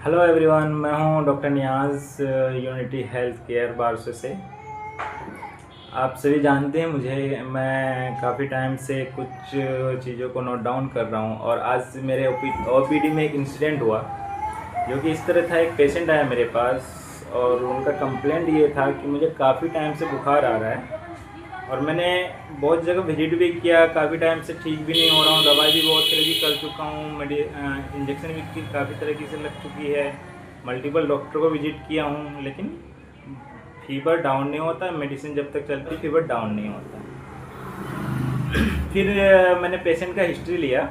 Hello everyone, मैं हूं doctor नियाज़, unity health care बारसो से। आप सभी जानते हैं मुझे, मैं काफ़ी टाइम से कुछ चीज़ों को नोट डाउन कर रहा हूं और आज मेरे ओपीडी में एक इंसिडेंट हुआ जो कि इस तरह था। एक पेशेंट आया मेरे पास और उनका कंप्लेंट ये था कि मुझे काफ़ी टाइम से बुखार आ रहा है और मैंने बहुत जगह विजिट भी किया, काफ़ी टाइम से ठीक भी नहीं हो रहा हूँ, दवाई भी बहुत तरह की कर चुका हूँ, इंजेक्शन भी काफ़ी तरीके से लग चुकी है, मल्टीपल डॉक्टर को विजिट किया हूँ, लेकिन फीवर डाउन नहीं होता। मेडिसिन जब तक चलती फीवर डाउन नहीं होता। फिर मैंने पेशेंट का हिस्ट्री लिया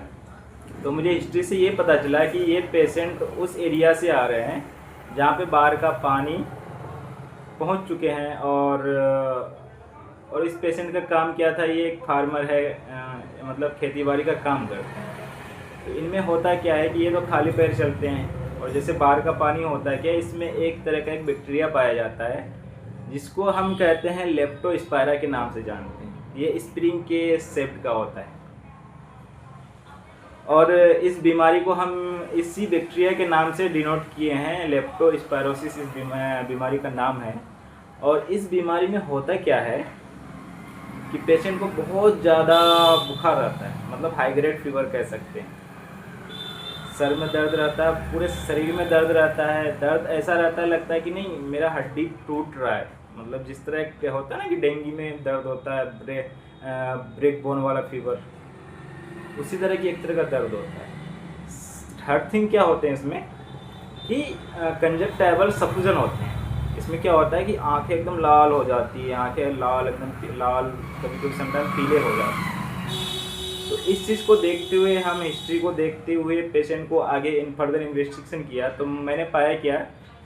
तो मुझे हिस्ट्री से ये पता चला कि ये पेशेंट उस एरिया से आ रहे हैं जहाँ पे बाढ़ का पानी पहुँच चुके हैं। और इस पेशेंट का काम क्या था, ये एक फार्मर है, मतलब खेतीबाड़ी का काम करते हैं। तो इनमें होता क्या है कि ये तो खाली पैर चलते हैं और जैसे बाढ़ का पानी होता है क्या, इसमें एक तरह का एक बैक्टीरिया पाया जाता है जिसको हम कहते हैं लेप्टोस्पाइरा के नाम से जानते हैं। ये स्प्रिंग के शेप का होता है और इस बीमारी को हम इसी बैक्टीरिया के नाम से डिनोट किए हैं। लेप्टोस्पाइरोसिस इस बीमारी का नाम है। और इस बीमारी में होता क्या है कि पेशेंट को बहुत ज़्यादा बुखार रहता है, मतलब हाई ग्रेड फीवर कह सकते हैं। सर में दर्द रहता है, पूरे शरीर में दर्द रहता है। दर्द ऐसा रहता है, लगता है कि नहीं मेरा हड्डी टूट रहा है। मतलब जिस तरह के होता है ना कि डेंगू में दर्द होता है, ब्रेक बोन वाला फीवर, उसी तरह की एक तरह का दर्द होता है। थर्ड थिंग क्या होते हैं इसमें कि कंजक्टाइवल सफुजन होते हैं। इसमें क्या होता है कि आंखें एकदम लाल हो जाती है, आंखें लाल एकदम लाल, कभी कभी समटाइम पीले हो जाते हैं। तो इस चीज़ को देखते हुए, हम हिस्ट्री को देखते हुए पेशेंट को आगे इन फर्दर इन्वेस्टिगेशन किया तो मैंने पाया क्या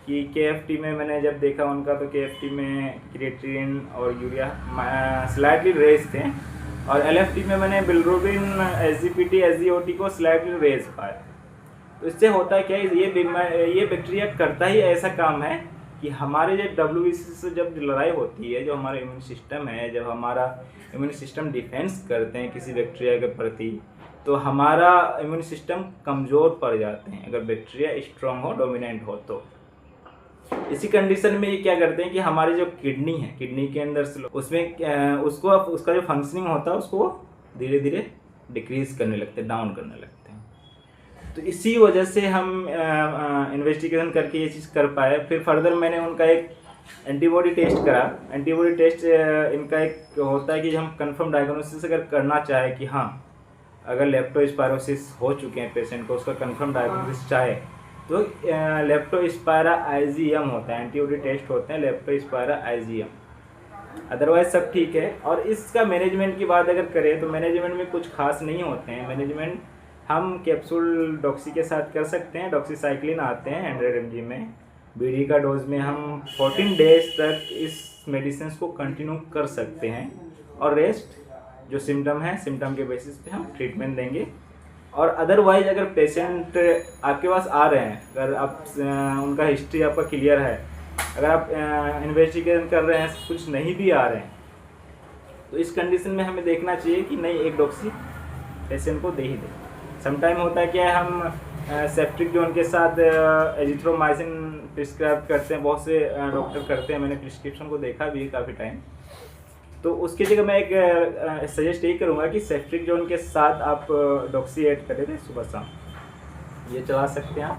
कि केएफटी में मैंने जब देखा उनका, तो केएफटी में क्रिएटिनिन और यूरिया स्लाइटली रेज थे और एलएफटी में मैंने बिलिरुबिन, एसजीपीटी, एसजीओटी को स्लाइटली रेज पाया। तो इससे होता है क्या, ये बैक्टीरिया करता ही ऐसा काम है कि हमारे जो डब्ल्यूबीसी से जब लड़ाई होती है, जो हमारा इम्यून सिस्टम है, जब हमारा इम्यून सिस्टम डिफेंस करते हैं किसी बैक्टीरिया के प्रति, तो हमारा इम्यून सिस्टम कमज़ोर पड़ जाते हैं अगर बैक्टीरिया स्ट्रांग हो, डोमिनेंट हो। तो इसी कंडीशन में ये क्या करते हैं कि हमारी जो किडनी है, किडनी के अंदर से उसमें उसका जो फंक्शनिंग होता है उसको धीरे धीरे डिक्रीज करने लगते हैं, डाउन करने लगते हैं। तो इसी वजह से हम इन्वेस्टिगेशन करके ये चीज़ कर पाए। फिर फर्दर मैंने उनका एक एंटीबॉडी टेस्ट करा। एंटीबॉडी टेस्ट इनका एक होता है कि हम कंफर्म डायग्नोसिस अगर करना चाहे कि हाँ अगर लेप्टोस्पायरोसिस हो चुके हैं पेशेंट को, उसका कंफर्म डायग्नोसिस चाहे तो लेप्टोस्पायरा आइजीएम होता है, एंटीबॉडी टेस्ट होते हैं लेप्टोस्पायरा आइजीएम। अदरवाइज सब ठीक है। और इसका मैनेजमेंट की बात अगर करें तो मैनेजमेंट में कुछ खास नहीं होते हैं। मैनेजमेंट हम कैप्सूल डॉक्सी के साथ कर सकते हैं। डॉक्सीसाइक्लिन आते हैं 100 mg में, बीडी का डोज में हम 14 डेज तक इस मेडिसिन को कंटिन्यू कर सकते हैं और रेस्ट जो सिम्टम है, सिम्टम के बेसिस पे हम ट्रीटमेंट देंगे। और अदरवाइज अगर पेशेंट आपके पास आ रहे हैं, अगर आप उनका हिस्ट्री आपका क्लियर है, अगर आप इन्वेस्टिगेशन कर रहे हैं, कुछ नहीं भी आ रहे हैं, तो इस कंडीशन में हमें देखना चाहिए कि नहीं एक डॉक्सी पेशेंट को दे ही दे। समटाइम होता है क्या, हम सेप्टिक जोन के साथ एजिथ्रोमाइसिन प्रिस्क्राइब करते हैं, बहुत से डॉक्टर करते हैं, मैंने प्रिस्क्रिप्शन को देखा भी काफ़ी टाइम। तो उसकी जगह मैं एक सजेस्ट यही करूँगा कि सेप्टिक जोन के साथ आप डॉक्सी ऐड करें सुबह शाम, ये चला सकते हैं आप।